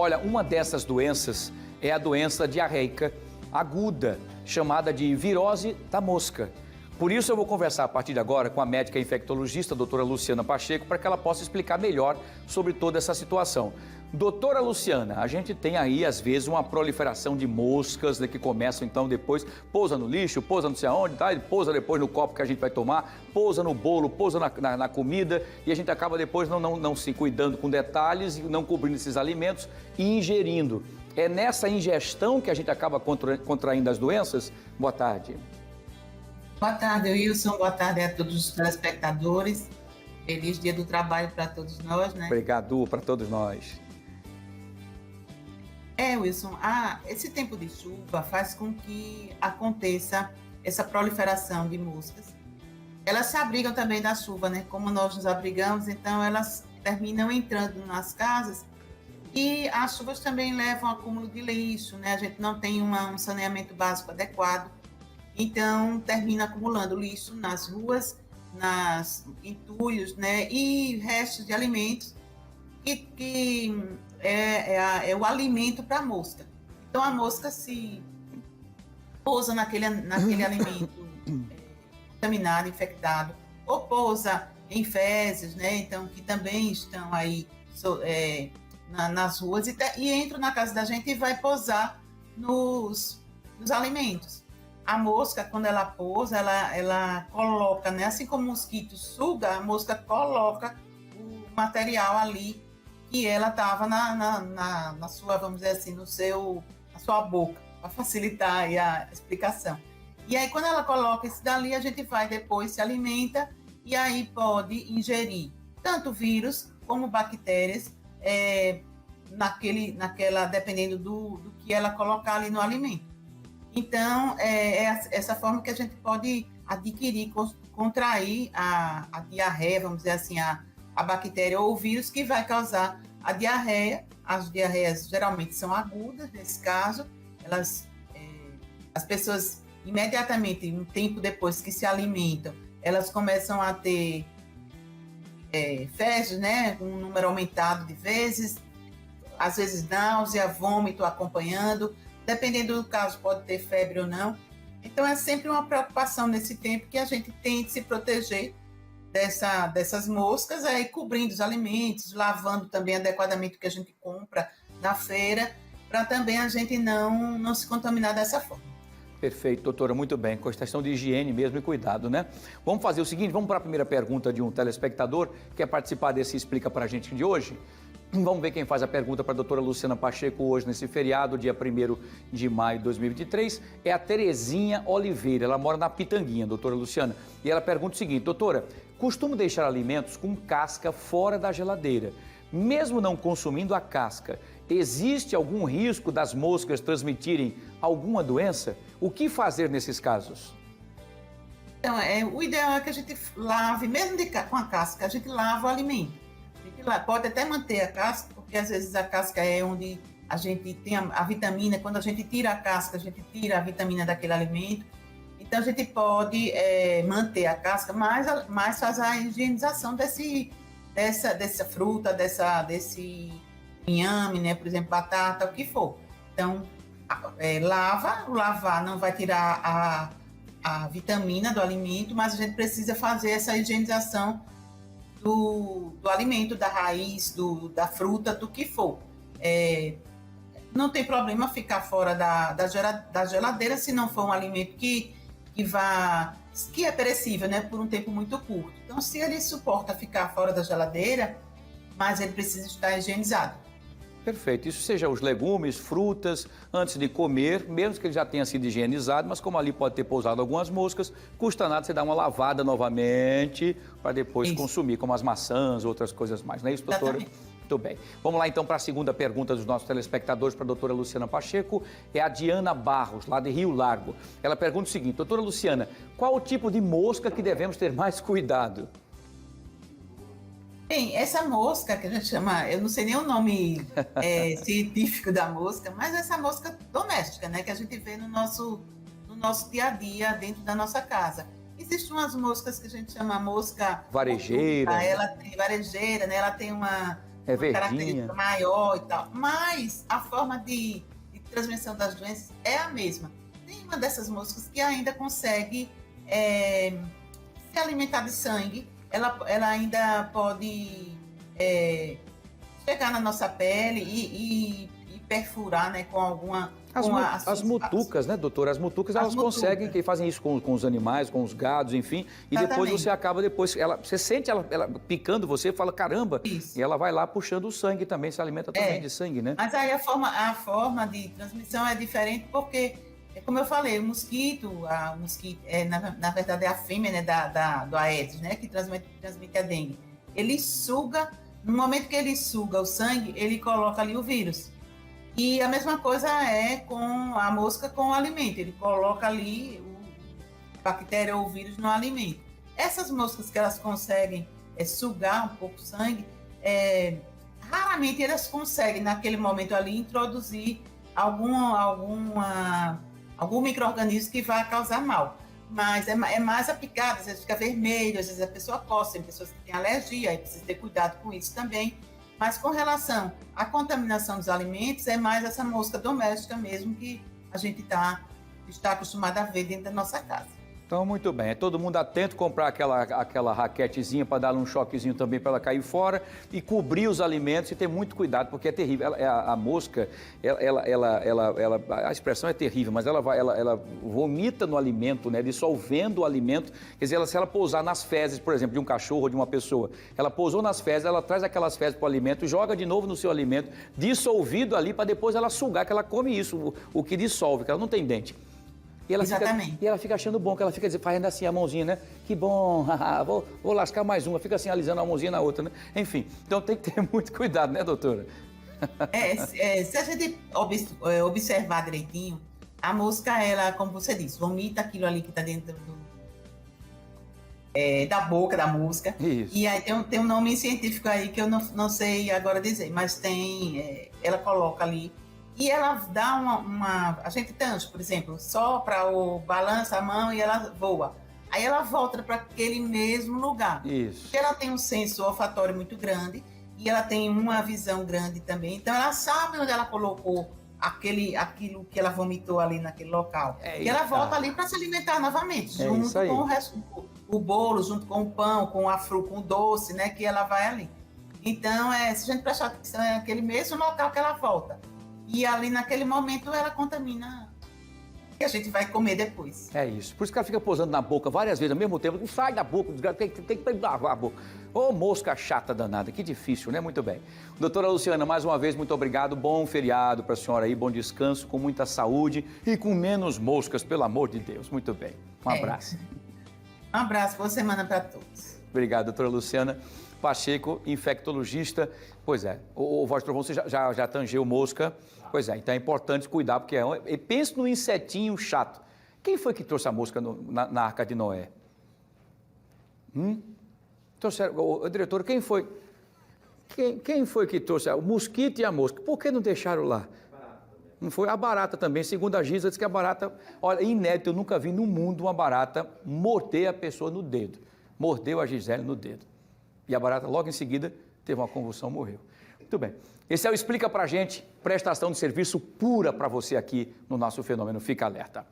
Olha, uma dessas doenças é a doença diarreica aguda, chamada de virose da mosca. Por isso eu vou conversar a partir de agora com a médica infectologista, a doutora Luciana Pacheco, para que ela possa explicar melhor sobre toda essa situação. Doutora Luciana, a gente tem aí, às vezes, uma proliferação de moscas, né, que começam, então, depois, pousa no lixo, pousa não sei aonde, tá? E pousa depois no copo que a gente vai tomar, pousa no bolo, pousa na comida, e a gente acaba depois não se cuidando com detalhes, não cobrindo esses alimentos e ingerindo. É nessa ingestão que a gente acaba contraindo as doenças? Boa tarde. Boa tarde, Wilson. Boa tarde a todos os telespectadores. Feliz Dia do Trabalho para todos nós, né? Obrigado para todos nós. Wilson, esse tempo de chuva faz com que aconteça essa proliferação de moscas. Elas se abrigam também da chuva, né? Como nós nos abrigamos, então elas terminam entrando nas casas e as chuvas também levam ao acúmulo de lixo, né? A gente não tem um saneamento básico adequado. Então, termina acumulando lixo nas ruas, entulhos, né? E restos de alimentos que é o alimento para a mosca. Então, a mosca se pousa naquele alimento contaminado, infectado, ou pousa em fezes, né? Então, que também estão aí nas ruas e entram na casa da gente e vai pousar nos alimentos. A mosca, quando ela pousa, ela coloca, né? Assim como o mosquito suga, a mosca coloca o material ali que ela estava na sua, vamos dizer assim, na sua boca, para facilitar aí a explicação. E aí, quando ela coloca isso dali, a gente vai depois, se alimenta e aí pode ingerir tanto vírus como bactérias, dependendo do que ela colocar ali no alimento. Então, é essa forma que a gente pode adquirir, contrair a diarreia, vamos dizer assim, a bactéria ou o vírus que vai causar a diarreia. As diarreias geralmente são agudas, nesse caso, as pessoas imediatamente, um tempo depois que se alimentam, elas começam a ter fezes, né, com um número aumentado de vezes, às vezes náusea, vômito acompanhando. Dependendo do caso, pode ter febre ou não. Então, é sempre uma preocupação nesse tempo que a gente tente se proteger dessas moscas, aí cobrindo os alimentos, lavando também adequadamente o que a gente compra na feira, para também a gente não se contaminar dessa forma. Perfeito, doutora, muito bem. Questão de higiene mesmo e cuidado, né? Vamos fazer o seguinte, vamos para a primeira pergunta de um telespectador que quer participar desse Explica Pra Gente de hoje. Vamos ver quem faz a pergunta para a doutora Luciana Pacheco hoje, nesse feriado, dia 1º de maio de 2023. É a Terezinha Oliveira, ela mora na Pitanguinha, doutora Luciana. E ela pergunta o seguinte: doutora, costumo deixar alimentos com casca fora da geladeira. Mesmo não consumindo a casca, existe algum risco das moscas transmitirem alguma doença? O que fazer nesses casos? Então, o ideal é que a gente lave, mesmo com a casca, a gente lava o alimento. Pode até manter a casca, porque às vezes a casca é onde a gente tem a vitamina. Quando a gente tira a casca, a gente tira a vitamina daquele alimento. Então, a gente pode manter a casca, mas faz a higienização dessa fruta, desse inhame, né? Por exemplo, batata, o que for. Então, lavar não vai tirar a vitamina do alimento, mas a gente precisa fazer essa higienização do alimento, da raiz, da fruta, do que for. Não tem problema ficar fora da geladeira se não for um alimento que é perecível, né, por um tempo muito curto. Então, se ele suporta ficar fora da geladeira, mas ele precisa estar higienizado. Perfeito. Isso seja os legumes, frutas, antes de comer, mesmo que ele já tenha sido higienizado, mas como ali pode ter pousado algumas moscas, custa nada você dar uma lavada novamente para depois consumir, como as maçãs, outras coisas mais. Não é isso, doutora? Exatamente. Muito bem. Vamos lá então para a segunda pergunta dos nossos telespectadores para a doutora Luciana Pacheco. É a Diana Barros, lá de Rio Largo. Ela pergunta o seguinte: doutora Luciana, qual o tipo de mosca que devemos ter mais cuidado? Bem, essa mosca que a gente chama, eu não sei nem o nome científico da mosca, mas essa mosca doméstica, né, que a gente vê no nosso dia a dia dentro da nossa casa. Existem umas moscas que a gente chama mosca varejeira. Ela tem varejeira, né? Ela tem É uma verdinha. característica maior e tal. Mas a forma de transmissão das doenças é a mesma. Tem uma dessas moscas que ainda consegue se alimentar de sangue, ela ainda pode chegar na nossa pele e perfurar, né, com alguma... As mutucas, né, doutora? As mutucas, elas conseguem, que fazem isso com os animais, com os gados, enfim, e Exatamente. depois você acaba, você sente ela picando você, fala, caramba, Isso. e ela vai lá puxando o sangue também, se alimenta também de sangue, né? Mas aí a forma de transmissão é diferente porque, como eu falei, o mosquito na verdade é a fêmea, né, do Aedes, né, que transmite a dengue. Ele suga, no momento que ele suga o sangue, ele coloca ali o vírus. E a mesma coisa é com a mosca com o alimento. Ele coloca ali a bactéria ou o vírus no alimento. Essas moscas que elas conseguem sugar um pouco o sangue, raramente elas conseguem, naquele momento ali, introduzir algum micro-organismo que vai causar mal. Mas é mais a picada, às vezes fica vermelho, às vezes a pessoa coça, tem pessoas que têm alergia, aí precisa ter cuidado com isso também. Mas com relação à contaminação dos alimentos, é mais essa mosca doméstica mesmo que a gente está acostumado a ver dentro da nossa casa. Então, muito bem. É todo mundo atento, comprar aquela raquetezinha para dar um choquezinho também para ela cair fora e cobrir os alimentos e ter muito cuidado, porque é terrível. A mosca, a expressão é terrível, mas ela vomita no alimento, né, dissolvendo o alimento. Quer dizer, se ela pousar nas fezes, por exemplo, de um cachorro ou de uma pessoa, ela pousou nas fezes, ela traz aquelas fezes para o alimento, joga de novo no seu alimento, dissolvido ali, para depois ela sugar, que ela come isso, o que dissolve, que ela não tem dente. E ela fica achando bom, que ela fica fazendo assim a mãozinha, né? Que bom, vou lascar mais uma, fica assim alisando a mãozinha na outra, né? Enfim, então tem que ter muito cuidado, né, doutora? Se a gente observar direitinho, a mosca, ela, como você disse, vomita aquilo ali que está dentro da boca da mosca. Isso. E aí tem um nome científico aí que eu não sei agora dizer, mas ela coloca ali. E ela dá a gente tange, por exemplo, sopra ou balança a mão e ela voa. Aí ela volta para aquele mesmo lugar. Isso. Porque ela tem um senso olfatório muito grande e ela tem uma visão grande também. Então ela sabe onde ela colocou aquilo que ela vomitou ali naquele local. E ela volta ali para se alimentar novamente, junto com o resto, o bolo, junto com o pão, com com o doce, né, que ela vai ali. Então, se a gente prestar atenção, é aquele mesmo local que ela volta. E ali, naquele momento, ela contamina o que a gente vai comer depois. É isso. Por isso que ela fica pousando na boca várias vezes ao mesmo tempo. Não sai da boca, tem que lavar a boca. Ô, mosca chata danada, que difícil, né? Muito bem. Doutora Luciana, mais uma vez, muito obrigado. Bom feriado para a senhora aí, bom descanso, com muita saúde e com menos moscas, pelo amor de Deus. Muito bem. Um abraço. Um abraço, boa semana para todos. Obrigado, doutora Luciana Pacheco, infectologista. Pois é, o Voz Trovão, você já tangeu mosca. Pois é, então é importante cuidar, porque pense no insetinho chato. Quem foi que trouxe a mosca na Arca de Noé? Diretor, quem foi? Quem foi que trouxe? O mosquito e a mosca. Por que não deixaram lá? Não foi? A barata também, segundo a Giza, diz que a barata... Olha, inédito, eu nunca vi no mundo uma barata morder a pessoa no dedo. Mordeu a Gisele no dedo. E a barata, logo em seguida, teve uma convulsão, morreu. Muito bem. Esse é o Explica Pra Gente, prestação de serviço pura para você aqui no nosso Fenômeno Fica Alerta.